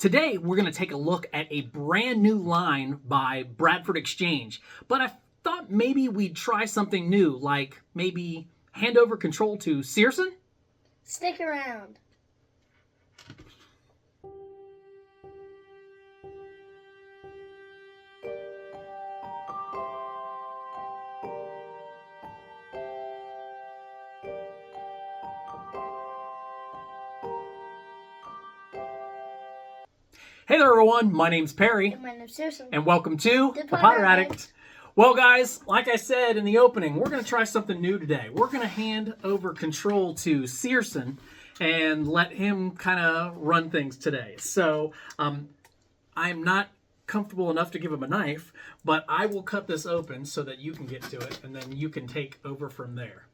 Today, we're going to take a look at a brand new line by Bradford Exchange, but I thought maybe we'd try something new, like maybe hand over control to Searson? Stick around. Hey there, everyone. My name's Perry. And my name's Searson. And welcome to The the Potter Potter Addict. Addict. Well, guys, like I said in the opening, we're going to try something new today. We're going to hand over control to Searson and let him kind of run things today. So, I'm not comfortable enough to give him a knife, but I will cut this open so that you can get to it, and then you can take over from there.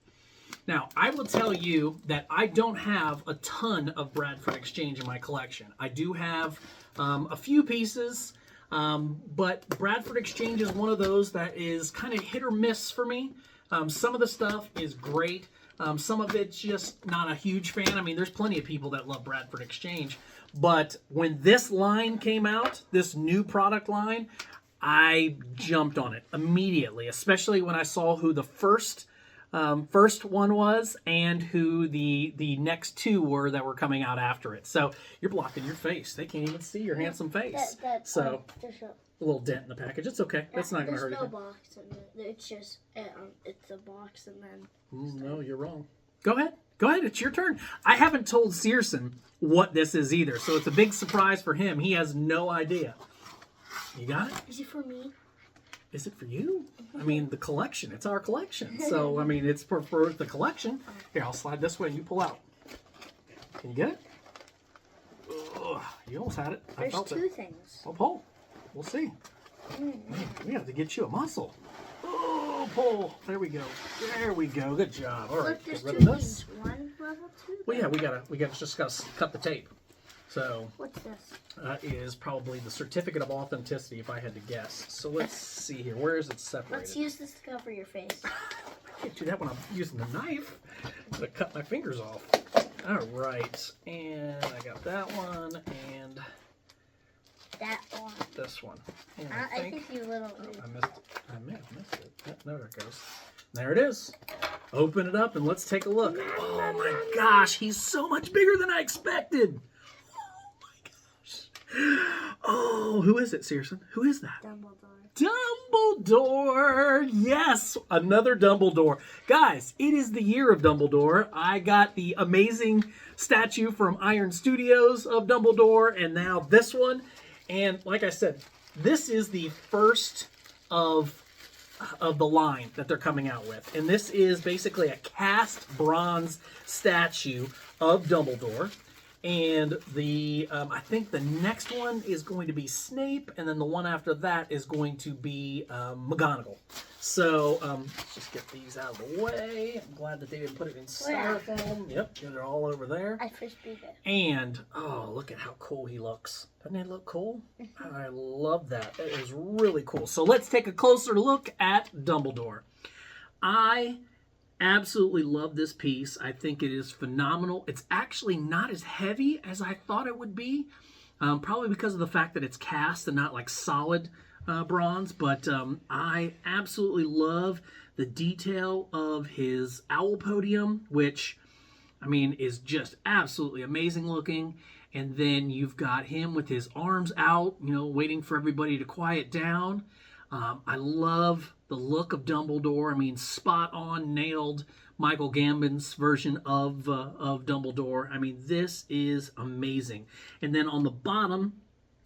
Now, I will tell you that I don't have a ton of Bradford Exchange in my collection. I do have a few pieces, but Bradford Exchange is one of those that is kind of hit or miss for me. Some of the stuff is great. Some of it's just not a huge fan. I mean, there's plenty of people that love Bradford Exchange. But when this line came out, this new product line, I jumped on it immediately, especially when I saw who the first one was and who the next two were that were coming out after it. So you're blocking your face. They can't even see your handsome face. So a little dent in the package. It's okay. That's not going to hurt anything. anything. There's no box in it. It's just, it's a box and then... No, you're wrong. Go ahead. Go ahead. It's your turn. I haven't told Searson what this is either, so it's a big surprise for him. He has no idea. You got it? Is it for me? Is it for you? I mean, the collection. It's our collection. So, I mean, it's for the collection. Here, I'll slide this way and you pull out. Can you get it? Ugh, you almost had it. I There's felt two it. things. Oh, pull. We'll see. Man, we have to get you a muscle. Oh, pull. There we go. There we go. Good job. All right, Look, there's get two rid of this. things. One level, two. Well, yeah, we just gotta cut the tape. So What's this? that is probably the certificate of authenticity, if I had to guess. So let's see here. Where is it separated? Let's use this to cover your face. I can't do that when I'm using the knife to cut my fingers off. All right, and I got that one and That one. this one. And I think you little... I missed it. I may have missed it. There it goes. There it is. Open it up and let's take a look. Oh my gosh, he's so much bigger than I expected. Oh my gosh. Oh, who is it, Searson? Who is that? Dumbledore. Dumbledore! Yes, another Dumbledore. Guys, it is the year of Dumbledore. I got the amazing statue from Iron Studios of Dumbledore, and now this one. And like I said, this is the first of the line that they're coming out with. And this is basically a cast bronze statue of Dumbledore. And the I think the next one is going to be Snape, and then the one after that is going to be McGonagall. So let's just get these out of the way. I'm glad that they didn't put it in styrofoam. Yep, they're all over there. I frisbeed it. And oh, look at how cool he looks. Doesn't he look cool? I love that. That is really cool. So let's take a closer look at Dumbledore. I absolutely love this piece. I think it is phenomenal. It's actually not as heavy as I thought it would be, probably because of the fact that it's cast and not like solid bronze, but I absolutely love the detail of his owl podium, which, I mean, is just absolutely amazing looking. And then you've got him with his arms out, you know, waiting for everybody to quiet down. I love the look of Dumbledore. I mean, spot on, nailed Michael Gambon's version of Dumbledore. I mean, this is amazing. And then on the bottom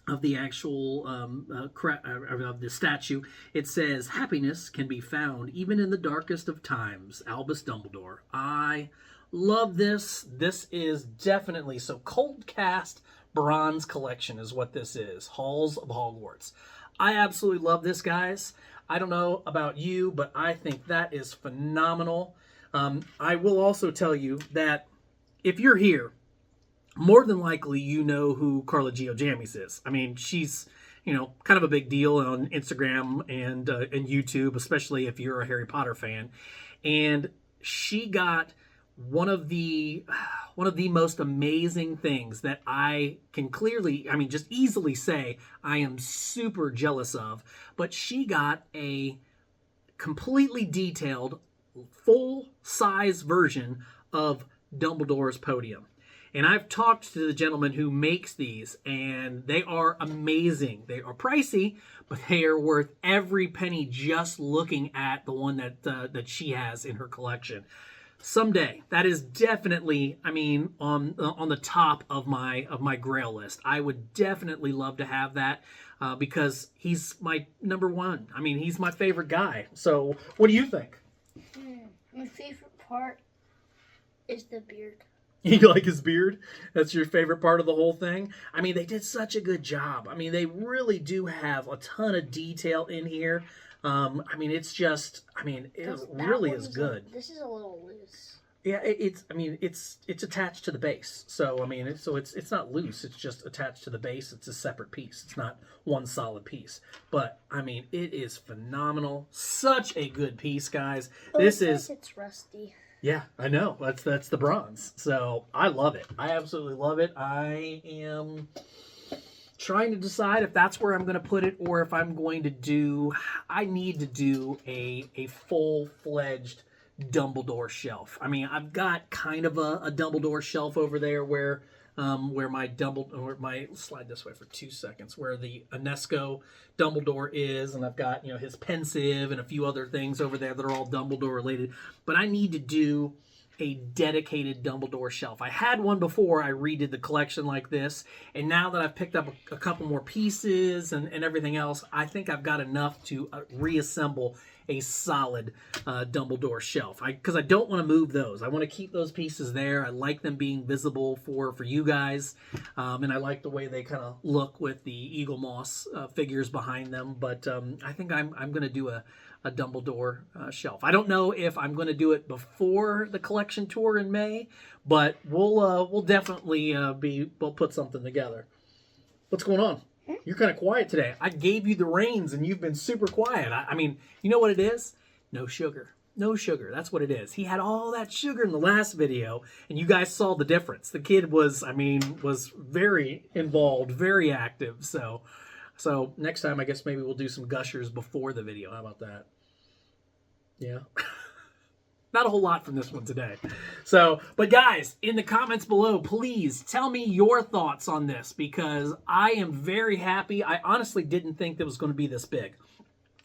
of the actual of the statue, it says, "Happiness can be found even in the darkest of times. Albus Dumbledore." I love this. This is definitely so. Cold-Cast Bronze Collection is what this is. Halls of Hogwarts. I absolutely love this, guys. I don't know about you, but I think that is phenomenal. I will also tell you that if you're here, more than likely you know who Carla Geojamis is. I mean, she's, you know, kind of a big deal on Instagram and YouTube, especially if you're a Harry Potter fan. And she got one of the most amazing things that I can clearly, I mean, just easily say I am super jealous of, but she got a completely detailed, full-size version of Dumbledore's podium. And I've talked to the gentleman who makes these, and they are amazing. They are pricey, but they are worth every penny just looking at the one that she has in her collection. Someday, that is definitely, I mean, on the top of my Grail list. I would definitely love to have that because he's my number one. I mean, he's my favorite guy. So, what do you think? My favorite part is the beard. You like his beard? That's your favorite part of the whole thing? I mean, they did such a good job. I mean, they really do have a ton of detail in here. I mean, it's just, I mean, it really is good. This is a little loose. Yeah, it's attached to the base. So, I mean, it's not loose. It's just attached to the base. It's a separate piece. It's not one solid piece. But, I mean, it is phenomenal. Such a good piece, guys. This is... It's rusty. Yeah, I know. That's the bronze. So I love it. I absolutely love it. I am trying to decide if that's where I'm going to put it or if I'm going to do... I need to do a full-fledged Dumbledore shelf. I mean, I've got kind of a Dumbledore shelf over there where my slide this way for 2 seconds, where the UNESCO Dumbledore is, and I've got, you know, his pensive and a few other things over there that are all Dumbledore related. But I need to do a dedicated Dumbledore shelf. I had one before I redid the collection like this, and now that I've picked up a couple more pieces and everything else, I think I've got enough to reassemble a solid Dumbledore shelf. Because I don't want to move those. I want to keep those pieces there. I like them being visible for you guys, and I like the way they kind of look with the Eagle Moss figures behind them. But I think I'm going to do a Dumbledore shelf. I don't know if I'm going to do it before the collection tour in May, but we'll definitely we'll put something together. What's going on? You're kind of quiet today. I gave you the reins and you've been super quiet. I mean, you know what it is? No sugar. No sugar. That's what it is. He had all that sugar in the last video, and you guys saw the difference. The kid was very involved, very active. So next time, I guess maybe we'll do some gushers before the video. How about that? Yeah. Not a whole lot from this one today. So, but guys, in the comments below, please tell me your thoughts on this, because I am very happy. I honestly didn't think that it was going to be this big.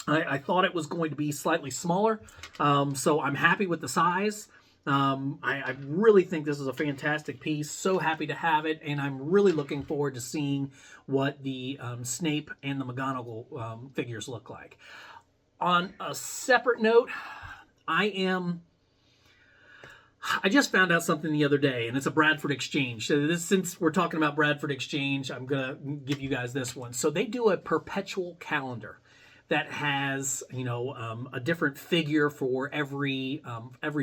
I thought it was going to be slightly smaller. So I'm happy with the size. I really think this is a fantastic piece. So happy to have it, and I'm really looking forward to seeing what the Snape and the McGonagall figures look like. On a separate note, I just found out something the other day, and it's a Bradford Exchange. So since we're talking about Bradford Exchange, I'm going to give you guys this one. So they do a perpetual calendar that has, a different figure for every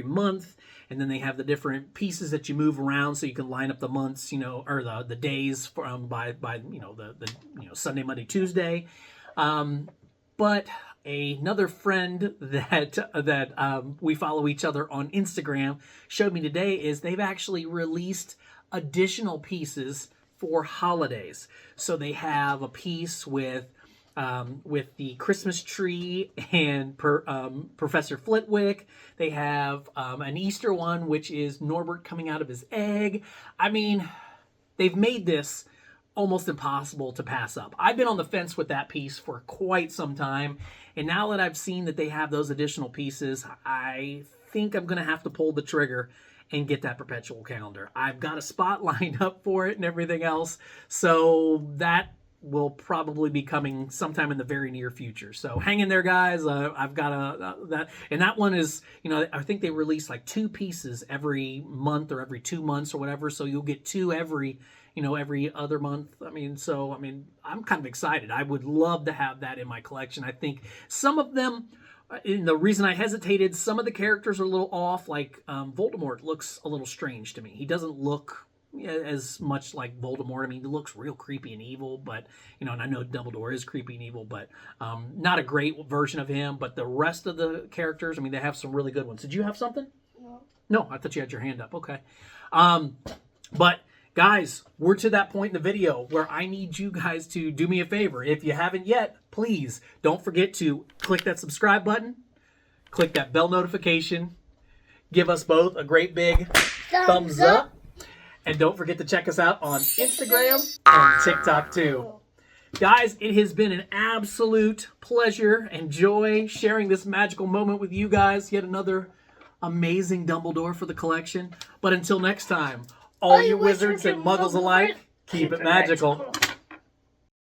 month, and then they have the different pieces that you move around so you can line up the months, or the days from by the Sunday, Monday, Tuesday. But another friend that we follow each other on Instagram showed me today is they've actually released additional pieces for holidays. So they have a piece with the Christmas tree and Professor Flitwick. They have an Easter one, which is Norbert coming out of his egg. I mean, they've made this almost impossible to pass up. I've been on the fence with that piece for quite some time, and now that I've seen that they have those additional pieces, I think I'm going to have to pull the trigger and get that perpetual calendar. I've got a spot lined up for it and everything else, so that will probably be coming sometime in the very near future. So hang in there, guys. I've got that, and that one is, I think they release like 2 pieces every month or every 2 months or whatever. So you'll get 2 every other month. I'm kind of excited. I would love to have that in my collection. I think some of them, and the reason I hesitated, some of the characters are a little off. Like Voldemort looks a little strange to me. He doesn't look as much like Voldemort. I mean, he looks real creepy and evil, but, and I know Dumbledore is creepy and evil, but not a great version of him. But the rest of the characters, they have some really good ones. Did you have something? No. No, I thought you had your hand up. Okay. But guys, we're to that point in the video where I need you guys to do me a favor. If you haven't yet, please don't forget to click that subscribe button, click that bell notification, give us both a great big thumbs up, and don't forget to check us out on Instagram and TikTok too. Guys, it has been an absolute pleasure and joy sharing this magical moment with you guys. Yet another amazing Dumbledore for the collection. But until next time, all you wizards and muggles alike, keep it magical.